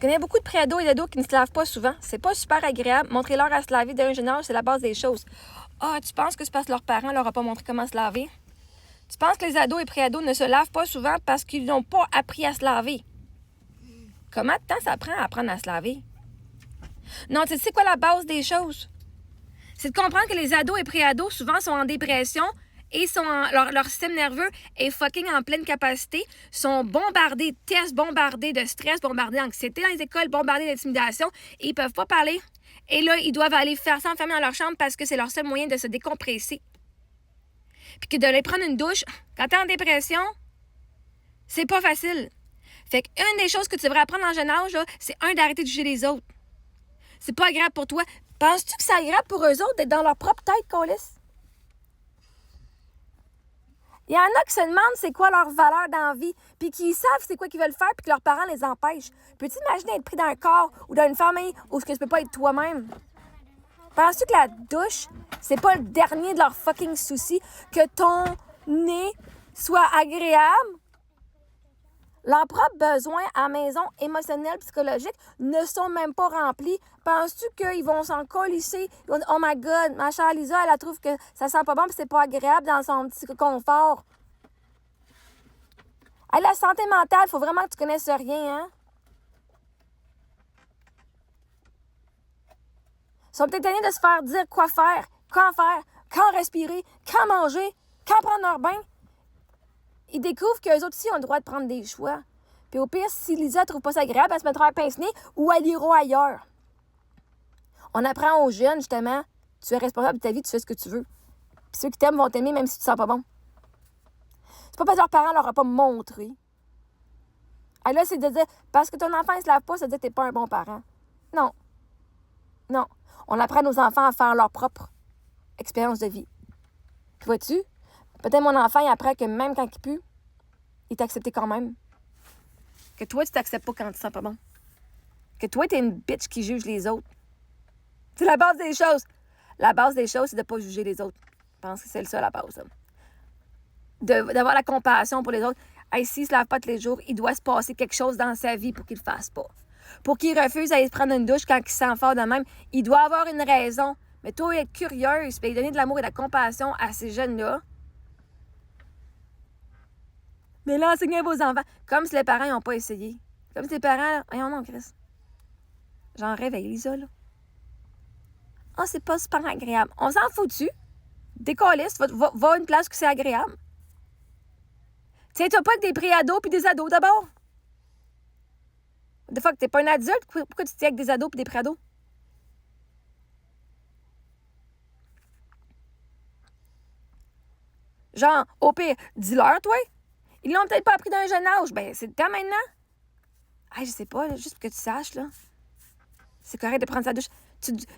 connais beaucoup de préados et d'ados qui ne se lavent pas souvent. C'est pas super agréable. Montrez-leur à se laver d'un jeune âge, c'est la base des choses. Ah, tu penses que c'est parce que leurs parents leur ont pas montré comment se laver? Tu penses que les ados et préados ne se lavent pas souvent parce qu'ils n'ont pas appris à se laver? Comment de temps ça prend à apprendre à se laver? Non, tu sais quoi la base des choses? C'est de comprendre que les ados et préados souvent sont en dépression et leur système nerveux est fucking en pleine capacité, sont bombardés de tests, bombardés de stress, bombardés d'anxiété dans les écoles, bombardés d'intimidation et ils peuvent pas parler. Et là, ils doivent aller faire s'enfermer dans leur chambre parce que c'est leur seul moyen de se décompresser. Puis que d'aller prendre une douche, quand t'es en dépression, c'est pas facile. Fait qu'une des choses que tu devrais apprendre en jeune âge, là, c'est d'arrêter de juger les autres. C'est pas agréable pour toi. Penses-tu que c'est agréable pour eux autres d'être dans leur propre tête, câlisse? Il y en a qui se demandent c'est quoi leur valeur dans la vie, puis qui savent c'est quoi qu'ils veulent faire, puis que leurs parents les empêchent. Peux-tu imaginer être pris dans un corps ou dans une famille où tu peux pas être toi-même? Penses-tu que la douche, c'est pas le dernier de leurs fucking soucis, que ton nez soit agréable? Leurs propres besoins à la maison, émotionnels, psychologiques, ne sont même pas remplis. Penses-tu qu'ils vont s'en colisser? Oh my God, ma chère Lisa, elle trouve que ça sent pas bon et c'est pas agréable dans son petit confort. Hey, la santé mentale, faut vraiment que tu connaisses rien, hein? Ils sont peut-être tannés de se faire dire quoi faire, quand respirer, quand manger, quand prendre leur bain. Ils découvrent qu'eux autres aussi ont le droit de prendre des choix. Puis au pire, si Lisa ne trouve pas ça agréable, elle se mettra un pince-nez ou elle ira ailleurs. On apprend aux jeunes, justement, tu es responsable de ta vie, tu fais ce que tu veux. Puis ceux qui t'aiment vont t'aimer même si tu te sens pas bon. C'est pas parce que leurs parents leur ont pas montré. Et là, c'est de dire, parce que ton enfant ne se lave pas, ça veut dire que t'es pas un bon parent. Non. Non. On apprend à nos enfants à faire leur propre expérience de vie. Puis vois-tu? Peut-être mon enfant, il apprend que même quand il pue, il t'a accepté quand même. Que toi, tu t'acceptes pas quand tu te sens pas bon. Que toi, t'es une bitch qui juge les autres. C'est la base des choses. La base des choses, c'est de ne pas juger les autres. Je pense que c'est ça, la base. D'avoir la compassion pour les autres. Hey, s'il ne se lave pas tous les jours, il doit se passer quelque chose dans sa vie pour qu'il ne le fasse pas. Pour qu'il refuse d'aller prendre une douche quand il se sent fort de même, il doit avoir une raison. Mais toi, être curieuse et donner de l'amour et de la compassion à ces jeunes-là, mais là, enseignez à vos enfants. Comme si les parents n'ont pas essayé. Comme si les parents... Voyons non, Chris. J'en réveille, Lisa, là. Ah, c'est pas super agréable. On s'en fout-tu? Décaliste, va à une place où c'est agréable. Tiens-toi pas avec des pré-ados puis des ados, d'abord. Des fois que t'es pas un adulte, pourquoi tu tiens avec des ados puis des pré-ados? Genre, au pire, dis-leur, toi. Ils l'ont peut-être pas appris d'un jeune âge. Ben, c'est le temps maintenant. Hey, je sais pas, là, juste pour que tu saches, là. C'est correct de prendre sa douche.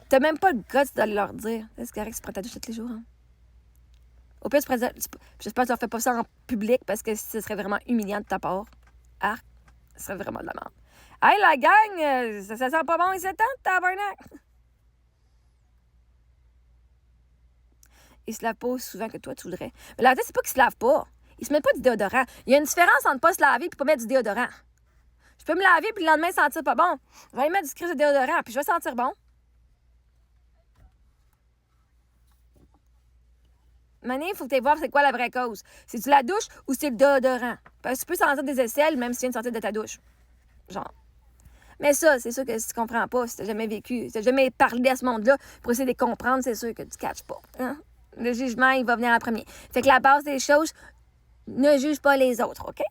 T'as même pas le guts d'aller leur dire. C'est correct que tu prends ta douche tous les jours. Hein? Au pire, j'espère que tu leur fais pas ça en public parce que ce serait vraiment humiliant de ta part. Ah, ce serait vraiment de la merde. Hey, la gang, ça sent pas bon, il s'étend, tabarnak. Ils se lavent pas aussi souvent que toi, tu voudrais. Mais la vérité, c'est pas qu'ils se lavent pas. Ils se mettent pas du déodorant. Il y a une différence entre pas se laver et pas mettre du déodorant. Je peux me laver puis le lendemain sentir pas bon. Je vais aller mettre du crise de déodorant puis je vais sentir bon. Mané, il faut que tu ailles voir c'est quoi la vraie cause. C'est-tu la douche ou c'est le déodorant? Parce que tu peux sentir des aisselles même si tu viens de sortir de ta douche. Genre. Mais ça, c'est sûr que si tu comprends pas, si tu n'as jamais vécu, si tu n'as jamais parlé à ce monde-là, pour essayer de les comprendre, c'est sûr que tu ne catches pas. Hein? Le jugement, il va venir en premier. Fait que la base des choses, ne juge pas les autres, OK?